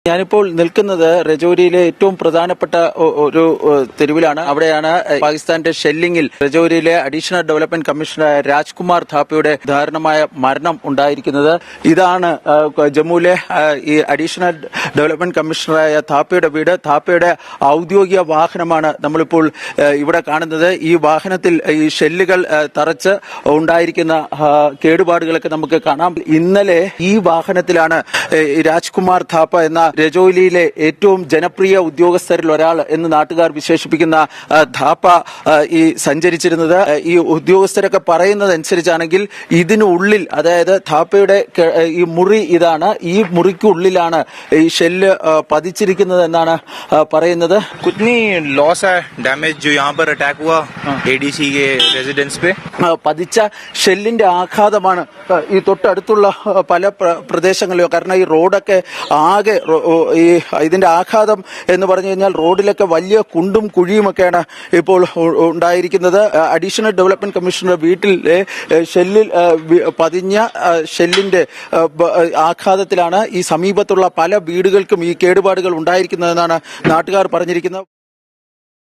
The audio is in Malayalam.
ഞാനിപ്പോൾ നിൽക്കുന്നത് രജൌരിയിലെ ഏറ്റവും പ്രധാനപ്പെട്ട ഒരു തെരുവിലാണ്. അവിടെയാണ് പാകിസ്ഥാന്റെ ഷെല്ലിംഗിൽ രജൌരിയിലെ അഡീഷണൽ ഡെവലപ്മെന്റ് കമ്മീഷണറായ രാജ്കുമാർ ഥാപ്പയുടെ ദാരുണമായ മരണം ഉണ്ടായിരിക്കുന്നത്. ഇതാണ് ജമ്മുവിലെ ഈ അഡീഷണൽ ഡെവലപ്മെന്റ് കമ്മീഷണറായ ഥാപ്പയുടെ വീട്. ഥാപ്പയുടെ ഔദ്യോഗിക വാഹനമാണ് നമ്മളിപ്പോൾ ഇവിടെ കാണുന്നത്. ഈ വാഹനത്തിൽ ഈ ഷെല്ലുകൾ തറച്ച് ഉണ്ടായിരിക്കുന്ന കേടുപാടുകളൊക്കെ നമുക്ക് കാണാം. ഇന്നലെ ഈ വാഹനത്തിലാണ് രാജ്കുമാർ ഥാപ്പ എന്ന രജൌരിയിലെ ഏറ്റവും ജനപ്രിയ ഉദ്യോഗസ്ഥരിൽ ഒരാൾ എന്ന് നാട്ടുകാർ വിശേഷിപ്പിക്കുന്ന ഥാപ്പ ഈ സഞ്ചരിച്ചിരുന്നത്. ഈ ഉദ്യോഗസ്ഥരൊക്കെ പറയുന്നതനുസരിച്ചാണെങ്കിൽ ഇതിനുള്ളിൽ, അതായത് ഥാപ്പയുടെ ഈ മുറി ഇതാണ്, ഈ മുറിക്കുള്ളിലാണ് ഈ ഷെല്ല് പതിച്ചിരിക്കുന്നത് എന്നാണ് പറയുന്നത്. कितनी लॉस है, डैमेज जो यहाँ पर अटैक हुआ एडीसी के रेजिडेंस पे? പതിച്ച ഷെല്ലിന്റെ ആഘാതമാണ് ഈ തൊട്ടടുത്തുള്ള പല പ്രദേശങ്ങളിലും. കാരണം ഈ റോഡൊക്കെ ആകെ ഈ ഇതിന്റെ ആഘാതം എന്ന് പറഞ്ഞു കഴിഞ്ഞാൽ റോഡിലൊക്കെ വലിയ കുണ്ടും കുഴിയുമൊക്കെയാണ് ഇപ്പോൾ ഉണ്ടായിരിക്കുന്നത്. അഡീഷണൽ ഡെവലപ്മെന്റ് കമ്മീഷണറുടെ വീട്ടിലെ ഷെല്ലിൽ പതിഞ്ഞ ഷെല്ലിന്റെ ആഘാതത്തിലാണ് ഈ സമീപത്തുള്ള പല വീടുകൾക്കും ഈ കേടുപാടുകൾ ഉണ്ടായിരിക്കുന്നതെന്നാണ് നാട്ടുകാർ പറഞ്ഞിരിക്കുന്നത്.